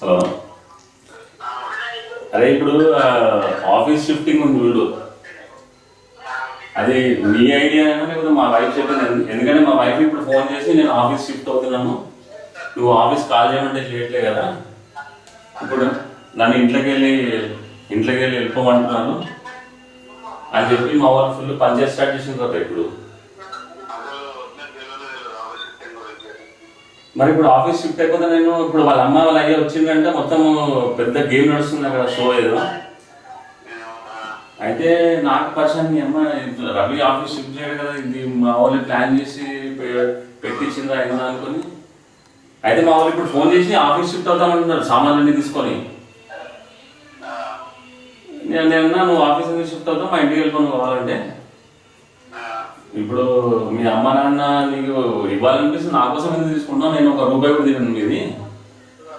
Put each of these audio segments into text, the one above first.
Hello. అదే ఇప్పుడు office shifting ఉంది చూడు, అది మీ ఐడియా లేకపోతే మా వైఫ్ చెప్పింది? ఎందుకంటే మా వైఫ్ ఇప్పుడు ఫోన్ చేసి నేను ఆఫీస్ షిఫ్ట్ అవుతున్నాను, నువ్వు ఆఫీస్ కాల్ చేయమంటే చేయట్లే కదా, ఇప్పుడు నన్ను ఇంట్లోకి వెళ్ళి వెళ్ళిపోమంటున్నాను అని చెప్పి మా వాళ్ళు ఫుల్ పనిచేసి స్టార్ట్ చేసిన తర్వాత ఇప్పుడు మరి ఇప్పుడు ఆఫీస్ షిఫ్ట్ అయిపోతే నేను ఇప్పుడు వాళ్ళ అమ్మ వాళ్ళ అయ్యా వచ్చిందంటే మొత్తం పెద్ద గేమ్ నడుస్తుంది అక్కడ, షో ఏదో. అయితే నాకు పర్సన్ మీ అమ్మ రవి ఆఫీస్ షిఫ్ట్ చేయడు కదా, ఇది మా వాళ్ళు ప్లాన్ చేసి పెట్టించిందా అయిందా అనుకుని, అయితే మా వాళ్ళు ఇప్పుడు ఫోన్ చేసి ఆఫీస్ షిఫ్ట్ అవుతామంటున్నారు సామాన్లన్నీ తీసుకొని. నేనన్నా నువ్వు ఆఫీస్ నుంచి షిఫ్ట్ అవుతావు, మా ఇంటికి వెళ్ళిపోను కావాలంటే. ఇప్పుడు మీ అమ్మ నాన్న నీకు ఇవ్వాలనిపిస్తుంది, నా కోసం ఎందుకు తీసుకుంటావు? నేను ₹1 కూడా తినను మీది.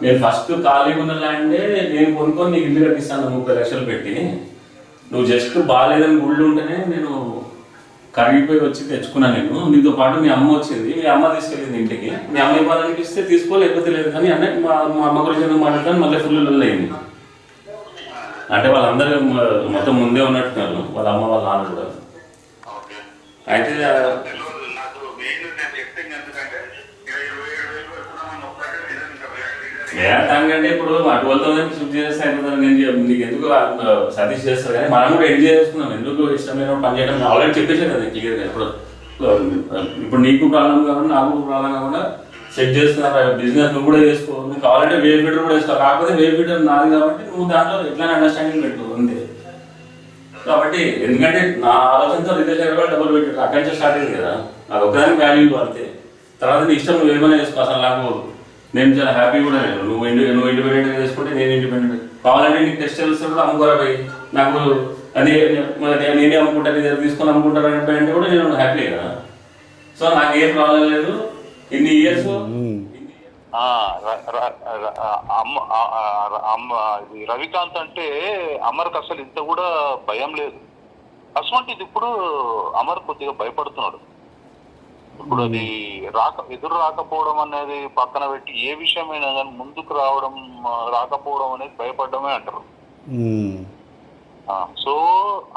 నేను ఫస్ట్ ఖాళీగా ఉన్న ల్యాండే నేను కొనుక్కొని నీకు ఇల్లు కట్టిస్తాను 30 లక్షలు పెట్టి. నువ్వు జస్ట్ బాగాలేదని గుళ్ళు ఉంటేనే నేను కరిగిపోయి వచ్చి తెచ్చుకున్నాను. నేను నీతో పాటు మీ అమ్మ వచ్చింది, మీ అమ్మ తీసుకెళ్ళింది ఇంటికి. మీ అమ్మ ఇవ్వాలనిపిస్తే తీసుకో, లేకపోతే లేదు. కానీ అంటే మా అమ్మ గురించి ఎందుకు మాట్లాడతాను, మళ్ళీ ఫుల్ అయింది. అంటే వాళ్ళందరూ మొత్తం ముందే ఉన్నట్టున్నారు, వాళ్ళ అమ్మ వాళ్ళ నాన్న కూడా. అయితే దానికంటే ఇప్పుడు మా 12,000 షిఫ్ట్ చేస్తే అయిపోతుంది. నేను నీకు ఎందుకు సతీష్ చేస్తారు, కానీ మనం కూడా ఎంజాయ్ చేసుకున్నాం. ఎందుకు ఇష్టం లేని పని చేయడం ఆల్రెడీ చెప్పేసాను కదా క్లియర్గా. ఇప్పుడు నీకు ప్రాబ్లం కాకుండా నాకు ప్రాబ్లం కాకుండా సెట్ చేస్తున్నా బిజినెస్ నువ్వు కూడా చేసుకో. నువ్వు కావాలంటే వేవ్ ఫీడర్ కూడా వేసుకో, కాకపోతే వేవ్ ఫీడర్ నాది కాబట్టి నువ్వు దాంట్లో ఎట్లా అండర్స్టాండింగ్ పెట్టు అంతే. కాబట్టి ఎందుకంటే నా ఆలోచనతో రిలేషన్ కూడా డబ్బులు పెట్టాడు, అక్కడి నుంచి స్టార్ట్ అయింది కదా. నాకు ఒకదానికి వాల్యూ అంతే. తర్వాత నీ ఇష్టం నువ్వు ఏమైనా చేసుకో, అసలు నాకు నేను చాలా హ్యాపీ కూడా. నేను నువ్వు ఇండిపెండెంట్గా చేసుకుంటే నేను ఇండిపెండెంట్. కావాలంటే నీకు టెక్స్టైల్స్ కూడా అమ్ముకోరా పోయి, నాకు నేనే అమ్ముకుంటా, నీ దగ్గర తీసుకొని అమ్ముకుంటారా అంటే కూడా నేను హ్యాపీ కదా. సో నాకు ఏం ప్రాబ్లం లేదు. ఇన్ని ఇయర్స్ రవికాంత్ అంటే అమర్కి అసలు ఇంత కూడా భయం లేదు. అసలు ఇప్పుడు అమర్ కొద్దిగా భయపడుతున్నాడు. ఇప్పుడు అది ఎదురు రాకపోవడం అనేది పక్కన పెట్టి ఏ విషయమైనా కానీ ముందుకు రాకపోవడం అనేది భయపడమే అంటారు. సో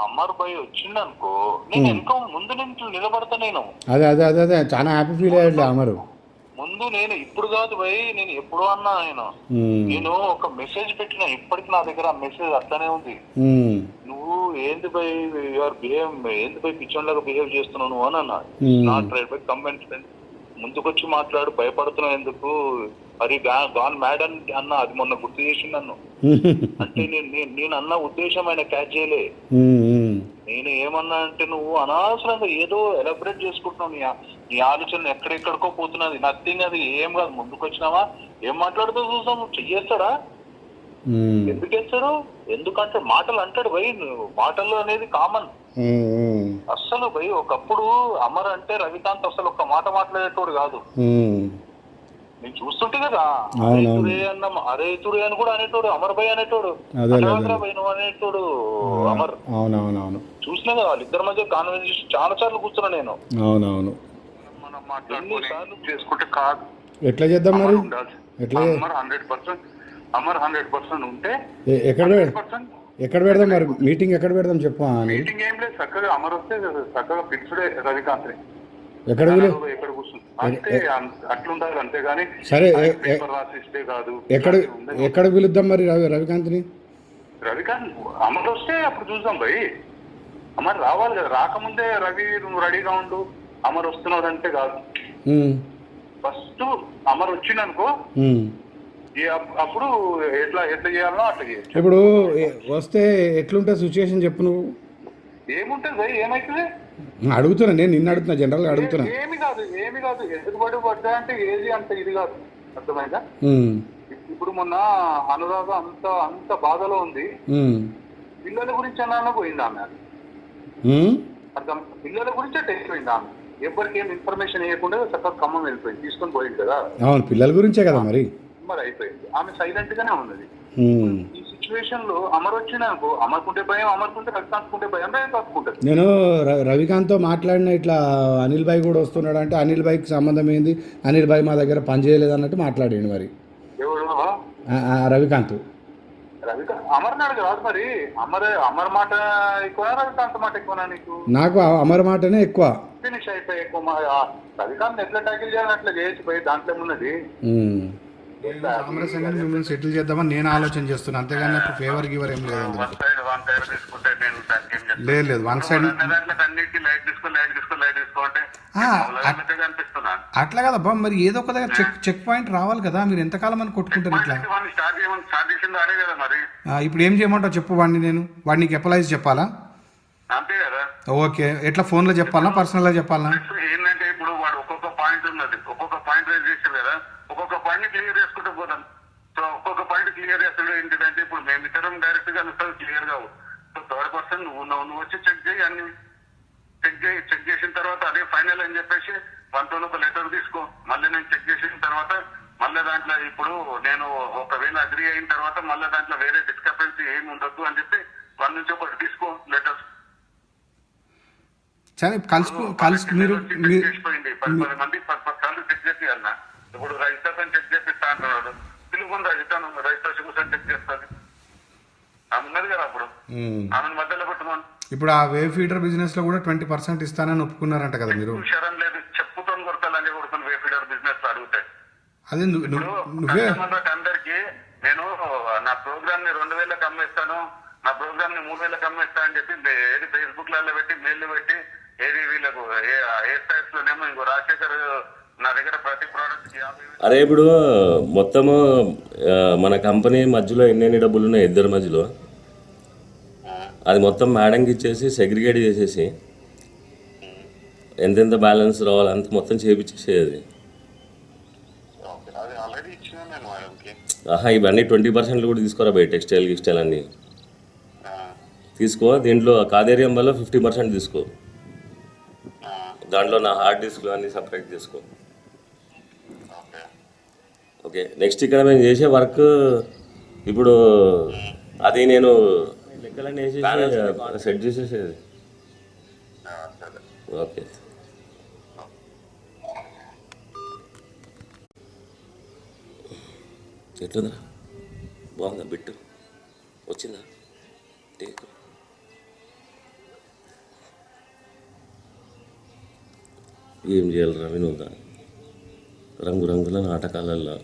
అమర్ భయ్ వచ్చిందనుకో, నేను ఎంతో ముందు నుంచి నిలబడతా. నేను అదే చాలా హ్యాపీ ఫీల్ అయ్యాడు అమరు. ముందు నేను ఇప్పుడు కాదు భయ్, నేను ఎప్పుడు అన్నా నేను ఒక మెసేజ్ పెట్టినా, ఇప్పటికి నా దగ్గర ఆ మెసేజ్ అట్లనే ఉంది. నువ్వు ఏంది భయ్ ఏంది భయ్ పిచ్చోన్లాగా బిహేవ్ చేస్తున్నావు నువ్వు అని అన్నా. Not right by, come and friend ముందుకొచ్చి మాట్లాడు, భయపడుతున్నావు ఎందుకు, మరి గాన్ మ్యాడ్ అని అన్న. అది మొన్న గుర్తు చేసింది నన్ను. అంటే నేను అన్న ఉద్దేశం ఆయన క్యాచ్ చేయలే. నేను ఏమన్నా అంటే నువ్వు అనవసరంగా ఏదో ఎలబరేట్ చేసుకుంటున్నావు, నీ ఆలోచన ఎక్కడెక్కడికో పోతున్నది. నథింగ్, అది ఏం కాదు. ముందుకు వచ్చినావా ఏం మాట్లాడుతూ చూసాం. నువ్వు చెయ్యేస్తాడా? ఎందుకు వేస్తాడు? ఎందుకంటే మాటలు అంటాడు భయ్, మాటలు అనేది కామన్. అస్సలు భయ్ ఒకప్పుడు అమర్ అంటే రవికాంత్ అసలు ఒక్క మాట మాట్లాడేటోడు కాదు. నేను చూస్తుంటే కదా, అరే తుడే అని కూడా అనేటోడు, అమర్ భయ్ అనేటోడు, భయ్ నువ్వు అనేటోడు అమర్. అవునవునవును, చూసినా కదా వాళ్ళిద్దరి మధ్య కాన్వర్సేషన్ చాలా సార్లు కూర్చున్నా నేను. అవునవును, మనం మాట్లాడుకుని చేసుకుంటే కాదు. ఎట్లా చేద్దాం మరి? ఎట్లా అమర్ 100% ఉంటే ఎక్కడ పెడదాం మరి? మీటింగ్ ఎక్కడ పెడదాం చెప్పు. మీటింగ్ ఏం లేదు, చక్కగా అమర్ వస్తే చక్కగా ఫిక్స్డ్ రవికాంత్ ఎక్కడ కూర్చుంది అంతే. అట్లుండాలి అంతేగాని సరే. రాసిస్తే కాదు. ఎక్కడ పిలుద్దాం మరి రవికాంత్ని? రవికాంత్ అమర్ వస్తే అప్పుడు చూద్దాం భయ్. అమర్ రావాలి కదా, రాకముందే రవి నువ్వు రెడీగా ఉండు, అమర్ వస్తున్నాడు అంటే కాదు. ఫస్ట్ అమర్ వచ్చిందనుకో, అప్పుడు ఎట్లా చేయాలనో అట్లా చేయొచ్చు. ఇప్పుడు వస్తే ఎట్లుంటుంది సిచ్యువేషన్ చెప్పు నువ్వు. ఏముంటుంది భయ్, ఏమైతుంది అడుగుతున్నా, నేను నిన్ను అడుగుతున్నా, జనరల్గా అడుగుతున్నా. ఏమి కాదు ఎదురుబడి పడ్డా అంటే ఏది అంత ఇది కాదు, అర్థమైందా? ఇప్పుడు మొన్న అనురాధ అంత బాధలో ఉంది, పిల్లల గురించి అన్నా పోయింది ఆమె. అర్థం, పిల్లల గురించే టెస్ట్ పోయింది ఆమె. ఎవరికి ఏం ఇన్ఫర్మేషన్ ఇవ్వకుండా చక్కగా ఖమ్మం వెళ్ళిపోయింది, తీసుకొని పోయింది కదా. అవును, పిల్లల గురించే కదా మరి అయిపోయింది. ఆమె సైలెంట్ గానే ఉన్నది. ఈ సిచ్యువేషన్ లో అమర్ వచ్చినాకో, అమర్కుంటే భయం, అమర్కుంటే రవికాంత్కుంటే భయం, రవికాంత్కుంటది. నేను రవికాంత్తో మాట్లాడిన ఇట్లా అనిల్ భాయ్ కూడా వస్తున్నాడు అంటే, అనిల్ భాయ్కి సంబంధం ఏంది, అనిల్ భాయ్ మా దగ్గర పని చేయలేదు అన్నట్టు మాట్లాడాడు. మరి రవికాంత్. రవికాంత్ అమర్నాడు కాదు మరి, అమర్ మాట ఎక్కువ రవికాంత్ మాట ఎక్కువనా నీకు? నాకు అమర్ మాటనే ఎక్కువ. ఫినిష్ అయిపోయి ఎక్కువ రవికాంత్ ఎట్లా ట్యాకిల్ చేయాలని అట్లా చేయొచ్చు పోయి, దాంట్లో ఏమున్నది. సామరస్యంగా మిమ్మల్ని సెటిల్ చేద్దామని నేను ఆలోచన చేస్తున్నాను, అంతేగాని నాకు ఫేవర్ గివర్ ఏం లేదు. వన్ సైడ్ తీసుకుంటే నేను దానికి ఏం చెప్తాను? లేదు వన్ సైడ్ అన్నిటికీ లైట్ తీసుకో అంటే అట్లా కదబ్బా, మరి ఏదో ఒక దగ్గర చెక్ పాయింట్ రావాలి కదా, మీరు ఎంతకాలం అని కొట్టుకుంటారు ఇట్లా. ఇప్పుడు ఏం చేయమంటావు చెప్పు, వాడిని నీకు ఎప్పలైజ్ చెప్పాలా? అంతే కదా. ఓకే, ఎట్లా ఫోన్లో చెప్పాలా పర్సనల్గా చెప్పాలా? ఏంటంటే ఇప్పుడు వాడు ఒక్కొక్క పాయింట్ ఉన్నది, ఒక్కొక్క పాయింట్ రైజ్ చేశారు కదా, ఒక్కొక్క పాయింట్ క్లియర్ చేసుకుంటూ పోతాం. సో ఒక్కొక్క పాయింట్ క్లియర్ చేస్తాడు. ఏంటంటే ఇప్పుడు మేమిద్దరం డైరెక్ట్ గా అనుకోవాలి క్లియర్ కావు. సో థర్డ్ పర్సన్ నువ్వు వచ్చి చెక్ చేయి, అన్ని చెక్ చేసిన తర్వాత అదే ఫైనల్ అని చెప్పేసి మనతో ఒక లెటర్ తీసుకో. మళ్ళీ నేను చెక్ చేసిన తర్వాత మళ్ళీ దాంట్లో ఇప్పుడు నేను ఒకవేళ అగ్రీ అయిన తర్వాత మళ్ళీ దాంట్లో వేరే డిస్క్రిపెన్సీ ఏమి ఉండొద్దు అని చెప్పి వాళ్ళ నుంచి ఒకటి తీసుకో లెటర్. సరే కలిసి మీరు 10 మంది 10 సార్లు చెక్ చేయాలన్న. ఇప్పుడు రైతన్ చెక్ చేపిస్తా అంటున్నాడు, పిలుపుని రైతు కూర్చొని చెక్ చేస్తాను. ఆమె ఉన్నది కదా, అప్పుడు ఆమెను మధ్యలో పెట్టుకోండి. ఇప్పుడు ఆ వే ఫీడర్ బిజినెస్ లో కూడా 20% ఇస్తానని ఒప్పుకున్నారంట కదా మీరు? శరం లేదు, చెప్పుతో కొడతాలని కొడుకుని వే ఫీడర్ బిజినెస్ అడుగుతాయి. అదే నువ్వే అందరికి నేను నా ప్రోగ్రామ్ ని 2000కి అమ్మేస్తాను, నా ప్రోగ్రామ్ ని 3000కి అమ్మేస్తా అని చెప్పి ఏది ఫేస్బుక్ లలో పెట్టి మెయిల్ పెట్టి ఏది వీళ్ళకు ఏ సైట్స్ లోనేమో ఇంకో రాజశేఖర్ నా దగ్గర ప్రతి ప్రోడక్ట్ 50,000. అరే ఇప్పుడు మొత్తము మన కంపెనీ మధ్యలో ఎన్ని డబ్బులు ఉన్నాయి ఇద్దరి మధ్యలో, అది మొత్తం మేడంకి ఇచ్చేసి సెగ్రిగేట్ చేసేసి ఎంతెంత బ్యాలెన్స్ రావాలంత మొత్తం చేపించేసేది. ఇవన్నీ 20% కూడా తీసుకోరా బయట, టెక్స్టైల్ అన్నీ తీసుకో. దీంట్లో కాదేరియం వల్ల 50% తీసుకో, దాంట్లో నా హార్డ్ డిస్క్లు అన్నీ సపరేట్ చేసుకో. ఓకే, నెక్స్ట్ ఇక్కడ మేము చేసే వర్క్ ఇప్పుడు అది నేను లెక్కలన్నీ వేసేసి సెట్ చేసేసేది. ఓకే, ఎట్లుందా, బాగుందా, బిట్టు వచ్చిందా, టేక్. ఏం చేయాలి వినోదా, రంగురంగుల నాటకాలలో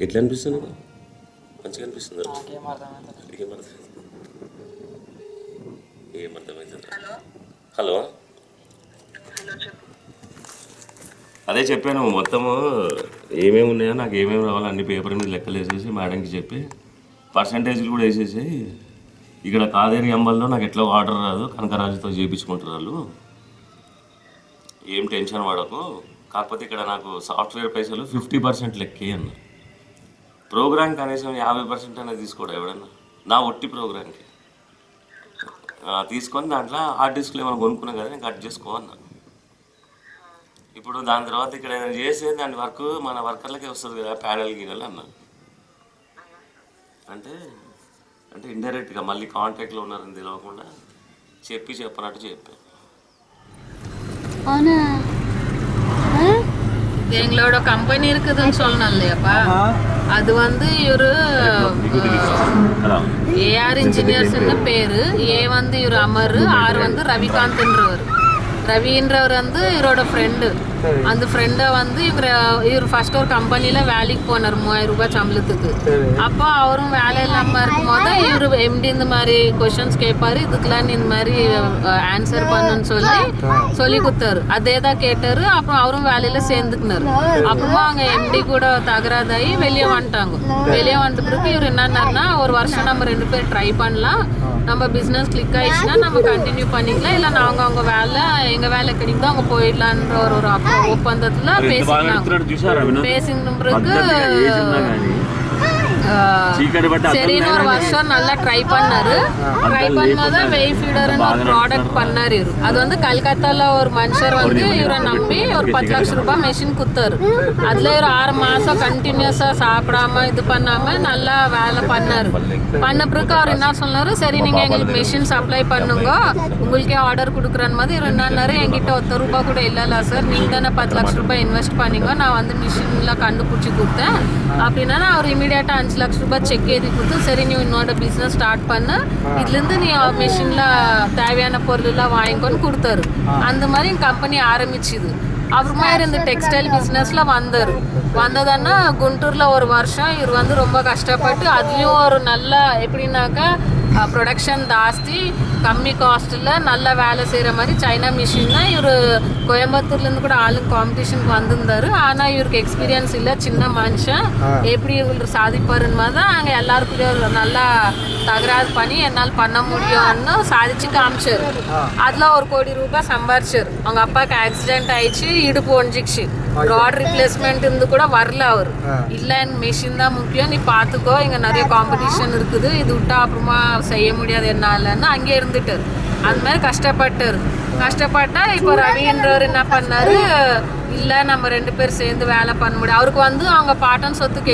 ఎట్లా అనిపిస్తుంది? మంచిగా అనిపిస్తుంది. ఏమర్థమవుతుంది? హలో, అదే చెప్పాను, మొత్తము ఏమేమి ఉన్నాయో నాకు ఏమేమి రావాలో అన్ని పేపర్ మీద లెక్కలు వేసేసి మేడంకి చెప్పి పర్సంటేజ్లు కూడా వేసేసి, ఇక్కడ కాదేరి అంబల్లో నాకు ఎట్లా ఆర్డర్ రాదు, కనకరాజుతో చేయించుకుంటారు వాళ్ళు, ఏం టెన్షన్ పడకు, కాకపోతే ఇక్కడ నాకు సాఫ్ట్వేర్ పైసలు 50% లెక్కే అన్న. ప్రోగ్రామ్కి కనీసం 50% అనేది తీసుకోవడం ఎవడన్నా, నా ఒట్టి ప్రోగ్రామ్కి తీసుకొని దాంట్లో హార్డ్ డిస్క్లు ఏమైనా కొనుక్కున్నా కదా నేను కట్ చేసుకో అన్నా. ఇప్పుడు దాని తర్వాత ఇక్కడ ఏదైనా చేసే దాని వర్క్ మన వర్కర్లకే వస్తుంది కదా, ప్యానల్ గీనల్ అన్నా. అంటే ఇండైరెక్ట్గా మళ్ళీ కాంటాక్ట్లో ఉన్నారని తెలియకుండా చెప్పనట్టు చెప్పాను. எங்களோட கம்பெனி இருக்குதுன்னு சொன்னோம் இல்லையாப்பா, அது வந்து இவரு ஏஆர் இன்ஜினியர்ஸ்னு பேரு. ஏ வந்து இவரு அமர், ஆர் வந்து ரவிகாந்த்ன்றவர். ரவின்றவர் வந்து இவரோட ஃப்ரெண்டு. அந்த ஃப்ரெண்டை வந்து இவர் ஃபர்ஸ்ட் ஒரு கம்பெனியில் வேலைக்கு போனார் 3000 ரூபாய் சம்பளத்துக்கு. அப்போ அவரும் வேலை இல்லாமல் இருக்கும்போது இவர் எம்டி இந்த மாதிரி கொஷின்ஸ் கேட்பாரு, இதுக்கெல்லாம் இந்த மாதிரி ஆன்சர் பண்ணுன்னு சொல்லி கொடுத்தாரு. அதே தான் கேட்டார். அப்புறம் அவரும் வேலையில் சேர்ந்துக்கினார். அப்புறமா அவங்க எம்டி கூட தகராதாகி வெளியே வந்துட்டாங்க. வெளியே வந்த பிறகு இவர் என்னன்னாருன்னா, ஒரு வருஷம் நம்ம 2 பேர் ட்ரை பண்ணலாம், நம்ம பிஸ்னஸ் கிளிக் ஆயிடுச்சுன்னா நம்ம கண்டினியூ பண்ணிக்கலாம், இல்லை நாங்கள் அவங்க வேலை எங்கள் வேலை கிடைக்குதோ அவங்க போயிடலான்ற ஒரு ஒப்பந்தத்தில் பேசினாங்க. பேசின பிறகு சரின்னு ஒரு வருஷம் நல்லா ட்ரை பண்ணாரு. ட்ரை பண்ணும்போது வெய் ஃபீடர்னு ஒரு ப்ராடக்ட் பண்ணாரு இவரு. அது வந்து கல்கத்தால ஒரு மனுஷர் வந்து இவரை நம்பி ஒரு 10 லட்சம் ரூபாய் மெஷின் குத்தாரு. அதுல ஒரு 6 மாசம் கண்டினியூஸா சாப்பிடாம இது பண்ணாம நல்லா வேலை பண்ணாரு. பண்ண பிறகு அவர் என்ன சொன்னாரு, சரி நீங்க எங்களுக்கு மெஷின் சப்ளை பண்ணுங்க, உங்களுக்கே ஆர்டர் கொடுக்குறன்னு மாதிரி இவர் என்னன்னாரு, என்கிட்ட 1 ரூபாய் கூட இல்லைல்ல சார், நீங்க தானே 10 லட்சம் ரூபாய் இன்வெஸ்ட் பண்ணீங்க, நான் வந்து மிஷின்லாம் கண்டுபிடிச்சி கொடுத்தேன் அப்படின்னா அவர் இமீடியட்டாக 5 லட்சம் ரூபாய் செக் எழுதி கொடுத்து, சரி நீ உன்னோட பிஸ்னஸ் ஸ்டார்ட் பண்ணு, இதுலேருந்து நீ மிஷினில் தேவையான பொருளெல்லாம் வாங்கிக்கோன்னு கொடுத்தாரு. அந்த மாதிரி என் கம்பெனி ஆரம்பிச்சுது. அப்புறமா இந்த டெக்ஸ்டைல் பிஸ்னஸில் வந்ததுன்னா குண்டூரில் ஒரு வருஷம் இவர் வந்து ரொம்ப கஷ்டப்பட்டு அதுலேயும் ஒரு நல்ல எப்படின்னாக்கா ப்ரொடக்ஷன் ஜாஸ்தி கம்மி காஸ்ட்டில் நல்ல வேலை செய்கிற மாதிரி சைனா மிஷின் தான். இவர் கோயம்புத்தூர்லேருந்து கூட ஆளுங்க காம்படிஷனுக்கு வந்திருந்தாரு. ஆனால் இவருக்கு எக்ஸ்பீரியன்ஸ் இல்லை, சின்ன மனுஷன், எப்படி இவர் சாதிப்பாருன்னு மாதிரி தான் அங்கே எல்லாருக்கும் நல்லா தகராறு பண்ணி என்னால் பண்ண முடியும்னு சாதிச்சு காமிச்சார். அதில் 1 கோடி ரூபாய் சம்பாரிச்சார். அவங்க அப்பாவுக்கு ஆக்சிடென்ட் ஆயிடுச்சு, இடுப்பு ஒஞ்சிச்சு, ராட் ரிப்ளேஸ்மெண்ட் இருந்து கூட வரல. அவர் இல்லை என் மிஷின் தான் முக்கியம், நீ பார்த்துக்கோ, இங்கே நிறைய காம்படிஷன் இருக்குது, இது விட்டா அப்புறமா செய்ய முடியாது என்னாலன்னு அங்கே இருந்துட்டார். அந்த மாதிரி கஷ்டப்பட்டா இப்போ ரவின்றவர் என்ன பண்ணாரு, இல்லை நம்ம 2 பேர் சேர்ந்து வேலை பண்ண முடியும். அவருக்கு வந்து அவங்க பாட்டன் சொத்துக்கு